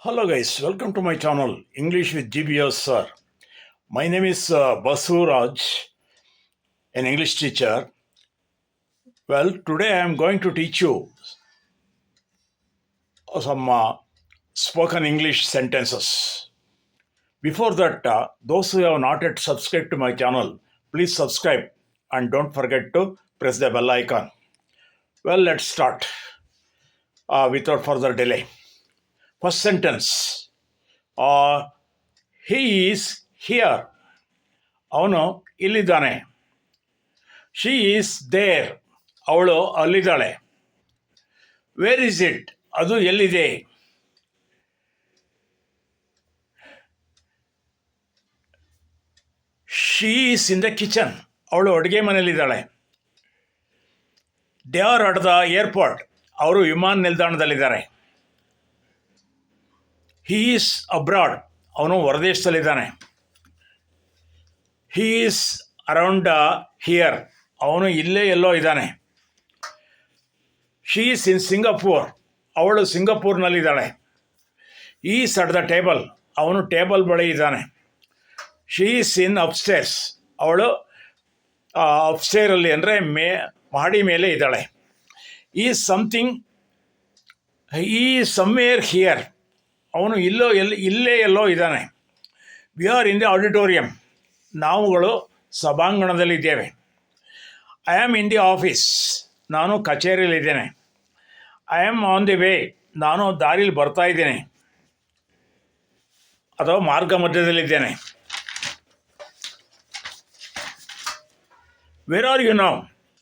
Hello guys, welcome to my channel English with GBS sir. My name is Basu Raj, an English teacher. Well, today I am going to teach you some spoken English sentences. Before that, those who have not yet subscribed to my channel, please subscribe and don't forget to press the bell icon. Well, let's start without further delay. First sentence. He is here. ಅವನು ಇಲ್ಲಿದ್ದಾನೆ. She is there. ಅವಳು ಅಲ್ಲಿದ್ದಾಳೆ. Where is it. ಅದು ಎಲ್ಲಿದೆ. She is in the kitchen. ಅವಳು ಅಡುಗೆ ಮನೆಯಲ್ಲಿದ್ದಾಳೆ. They are at the airport. ಅವರು ವಿಮಾನ ನಿಲ್ದಾಣದಲ್ಲಿದ್ದಾರೆ. He is abroad. ಅವನು ಹೊರದೇಶದಲ್ಲಿದ್ದಾನೆ. He is around here. ಅವನು ಇಲ್ಲೇ ಎಲ್ಲೋ ಇದ್ದಾನೆ. She is in Singapore. ಅವಳು ಸಿಂಗಪೂರ್ನಲ್ಲಿದ್ದಾಳೆ. Is at the table. ಅವನು ಟೇಬಲ್ ಬಳಿ ಇದ್ದಾನೆ. She is in upstairs. ಅವಳು ಅಪ್ಸ್ಟೇರಲ್ಲಿ ಅಂದರೆ ಮಹಡಿ ಮೇಲೆ ಇದ್ದಾಳೆ. Is something. ಈ ಸಮ್ವೇರ್ ಹಿಯರ್. ಅವನು ಇಲ್ಲೇ ಎಲ್ಲೋ ಇದ್ದಾನೆ. We are in the auditorium. ನಾವುಗಳು ಸಭಾಂಗಣದಲ್ಲಿದ್ದೇವೆ. I am in the office. ನಾನು ಕಚೇರಿಯಲ್ಲಿದ್ದೇನೆ. I am on the way. ನಾನು ದಾರಿಲಿ ಬರ್ತಾ ಇದ್ದೇನೆ ಅಥವಾ ಮಾರ್ಗ ಮಧ್ಯದಲ್ಲಿದ್ದೇನೆ. Where are you now.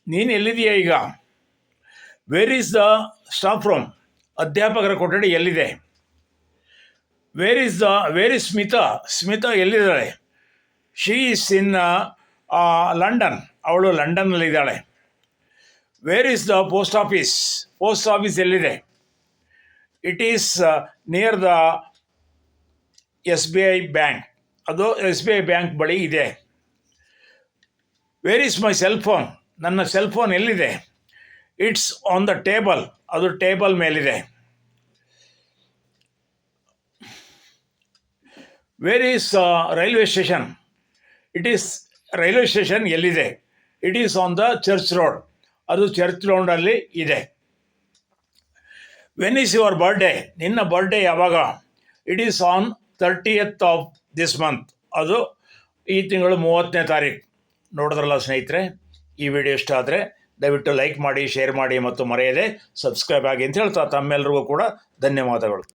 ನೀನು ಎಲ್ಲಿದೆಯಾ ಈಗ. Where is the staff room. ಅಧ್ಯಾಪಕರ ಕೊಠಡಿ ಎಲ್ಲಿದೆ. Where is Smita. ಸ್ಮಿತಾ ಎಲ್ಲಿದ್ದಾಳೆ. She is in London. ಅವಳು ಲಂಡನ್ನಲ್ಲಿದ್ದಾಳೆ. Where is the post office. Post office ಎಲ್ಲಿದೆ. It is near the SBI bank. ಅದು SBI ಬ್ಯಾಂಕ್ ಬಳಿ ಇದೆ. Where is my cell phone. ನನ್ನ ಸೆಲ್ ಫೋನ್ ಎಲ್ಲಿದೆ. It's on the table. ಅದು ಟೇಬಲ್ ಮೇಲಿದೆ. Where is railway station. It is railway station ಎಲ್ಲಿದೆ. It is on the church road. ಅದು church ರೋಡಲ್ಲಿ ಇದೆ. When is your birthday. ನಿನ್ನ birthday ಯಾವಾಗ. It is on 30th of this month. ಅದು ಈ ತಿಂಗಳು 30ನೇ ತಾರೀಕು. ನೋಡಿದ್ರಲ್ಲ ಸ್ನೇಹಿತರೆ, ಈ ವಿಡಿಯೋ ಇಷ್ಟ ಆದರೆ ದಯವಿಟ್ಟು ಲೈಕ್ ಮಾಡಿ, ಶೇರ್ ಮಾಡಿ ಮತ್ತು ಮರೆಯದೆ ಸಬ್ಸ್ಕ್ರೈಬ್ ಆಗಿ ಅಂತ ಹೇಳ್ತಾ ತಮ್ಮೆಲ್ಲರಿಗೂ ಕೂಡ ಧನ್ಯವಾದಗಳು.